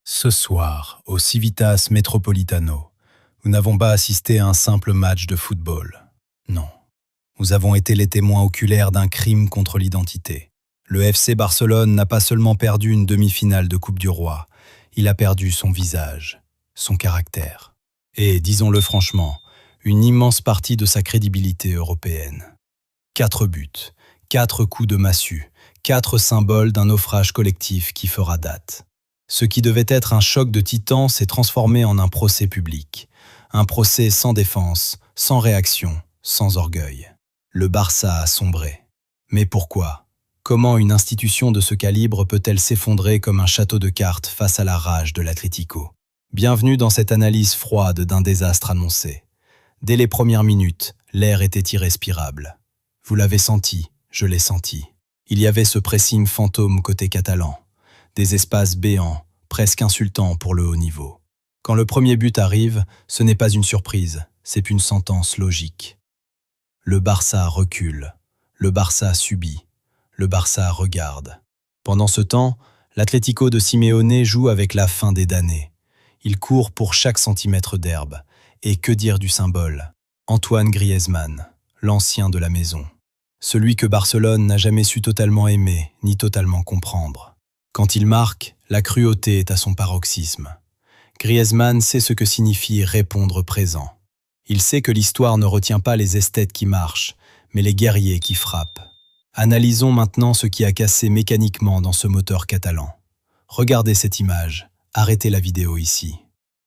Ce soir, au Civitas Metropolitano, nous n'avons pas assisté à un simple match de football. Non. Nous avons été les témoins oculaires d'un crime contre l'identité. Le FC Barcelone n'a pas seulement perdu une demi-finale de Coupe du Roi, il a perdu son visage, son caractère. Et, disons-le franchement, une immense partie de sa crédibilité européenne. 4 buts, 4 coups de massue, 4 symboles d'un naufrage collectif qui fera date. Ce qui devait être un choc de titans s'est transformé en un procès public. Un procès sans défense, sans réaction, sans orgueil. Le Barça a sombré. Mais pourquoi ? Comment une institution de ce calibre peut-elle s'effondrer comme un château de cartes face à la rage de l'Atlético ? Bienvenue dans cette analyse froide d'un désastre annoncé. Dès les premières minutes, l'air était irrespirable. Vous l'avez senti, je l'ai senti. Il y avait ce pressing fantôme côté catalan. Des espaces béants, presque insultants pour le haut niveau. Quand le premier but arrive, ce n'est pas une surprise, c'est une sentence logique. Le Barça recule, le Barça subit, le Barça regarde. Pendant ce temps, l'Atlético de Simeone joue avec la faim des damnés. Il court pour chaque centimètre d'herbe. Et que dire du symbole ? Antoine Griezmann, l'ancien de la maison. Celui que Barcelone n'a jamais su totalement aimer, ni totalement comprendre. Quand il marque, la cruauté est à son paroxysme. Griezmann sait ce que signifie répondre présent. Il sait que l'histoire ne retient pas les esthètes qui marchent, mais les guerriers qui frappent. Analysons maintenant ce qui a cassé mécaniquement dans ce moteur catalan. Regardez cette image, arrêtez la vidéo ici.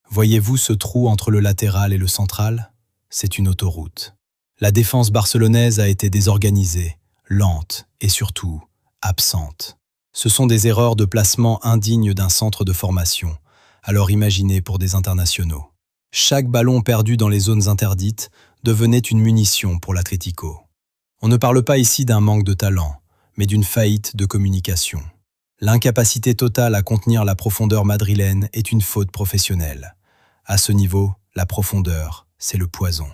Voyez-vous ce trou entre le latéral et le central ? C'est une autoroute. La défense barcelonaise a été désorganisée, lente et surtout absente. Ce sont des erreurs de placement indignes d'un centre de formation, alors imaginées pour des internationaux. Chaque ballon perdu dans les zones interdites devenait une munition pour l'Atlético. On ne parle pas ici d'un manque de talent, mais d'une faillite de communication. L'incapacité totale à contenir la profondeur madrilène est une faute professionnelle. À ce niveau, la profondeur, c'est le poison.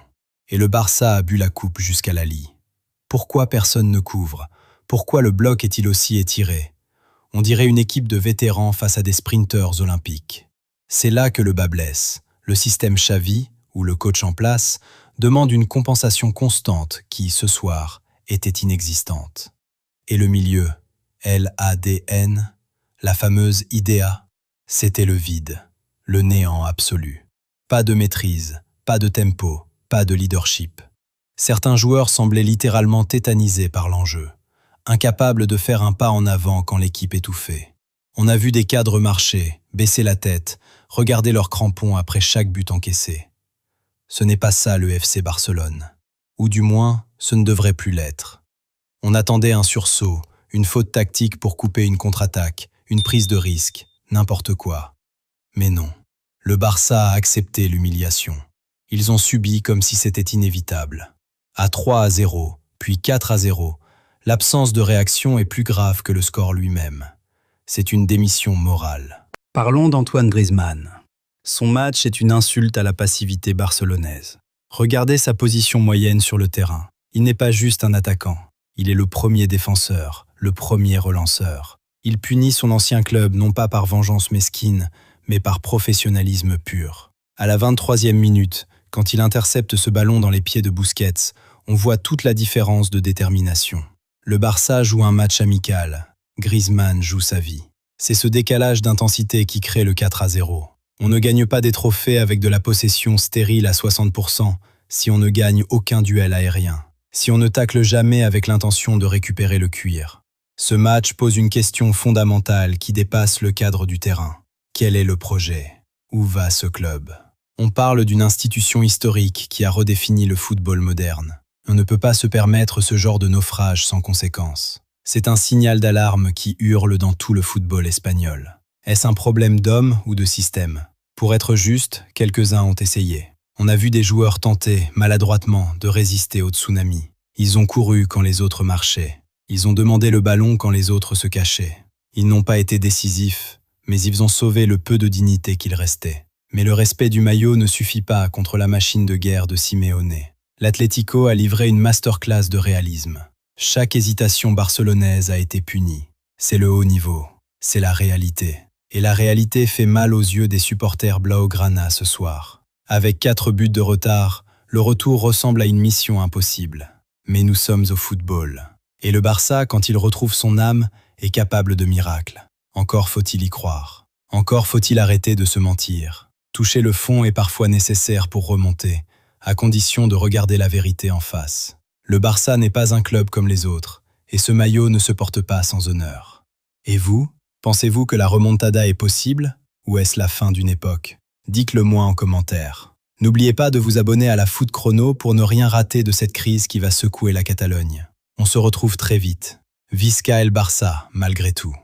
Et le Barça a bu la coupe jusqu'à la lie. Pourquoi personne ne couvre ? Pourquoi le bloc est-il aussi étiré ? On dirait une équipe de vétérans face à des sprinteurs olympiques. C'est là que le bas blesse. Le système Xavi, ou le coach en place, demande une compensation constante qui, ce soir, était inexistante. Et le milieu, l'ADN, la fameuse idea, c'était le vide, le néant absolu. Pas de maîtrise, pas de tempo, pas de leadership. Certains joueurs semblaient littéralement tétanisés par l'enjeu, incapables de faire un pas en avant quand l'équipe étouffait. On a vu des cadres marcher, baisser la tête, regarder leurs crampons après chaque but encaissé. Ce n'est pas ça le FC Barcelone. Ou du moins, ce ne devrait plus l'être. On attendait un sursaut, une faute tactique pour couper une contre-attaque, une prise de risque, n'importe quoi. Mais non. Le Barça a accepté l'humiliation. Ils ont subi comme si c'était inévitable. À 3-0, puis 4-0, l'absence de réaction est plus grave que le score lui-même. C'est une démission morale. Parlons d'Antoine Griezmann. Son match est une insulte à la passivité barcelonaise. Regardez sa position moyenne sur le terrain. Il n'est pas juste un attaquant. Il est le premier défenseur, le premier relanceur. Il punit son ancien club non pas par vengeance mesquine, mais par professionnalisme pur. À la 23e minute, quand il intercepte ce ballon dans les pieds de Busquets, on voit toute la différence de détermination. Le Barça joue un match amical. Griezmann joue sa vie. C'est ce décalage d'intensité qui crée le 4-0. On ne gagne pas des trophées avec de la possession stérile à 60% si on ne gagne aucun duel aérien, si on ne tacle jamais avec l'intention de récupérer le cuir. Ce match pose une question fondamentale qui dépasse le cadre du terrain. Quel est le projet ? Où va ce club ? On parle d'une institution historique qui a redéfini le football moderne. On ne peut pas se permettre ce genre de naufrage sans conséquence. C'est un signal d'alarme qui hurle dans tout le football espagnol. Est-ce un problème d'homme ou de système ? Pour être juste, quelques-uns ont essayé. On a vu des joueurs tenter, maladroitement, de résister au tsunami. Ils ont couru quand les autres marchaient. Ils ont demandé le ballon quand les autres se cachaient. Ils n'ont pas été décisifs, mais ils ont sauvé le peu de dignité qu'il restait. Mais le respect du maillot ne suffit pas contre la machine de guerre de Simeone. L'Atlético a livré une masterclass de réalisme. Chaque hésitation barcelonaise a été punie. C'est le haut niveau, c'est la réalité. Et la réalité fait mal aux yeux des supporters blaugrana ce soir. Avec 4 buts de retard, le retour ressemble à une mission impossible. Mais nous sommes au football. Et le Barça, quand il retrouve son âme, est capable de miracles. Encore faut-il y croire. Encore faut-il arrêter de se mentir. Toucher le fond est parfois nécessaire pour remonter, à condition de regarder la vérité en face. Le Barça n'est pas un club comme les autres, et ce maillot ne se porte pas sans honneur. Et vous, pensez-vous que la remontada est possible, ou est-ce la fin d'une époque? Dites-le moi en commentaire. N'oubliez pas de vous abonner à la Foot Chrono pour ne rien rater de cette crise qui va secouer la Catalogne. On se retrouve très vite. Visca el Barça, malgré tout.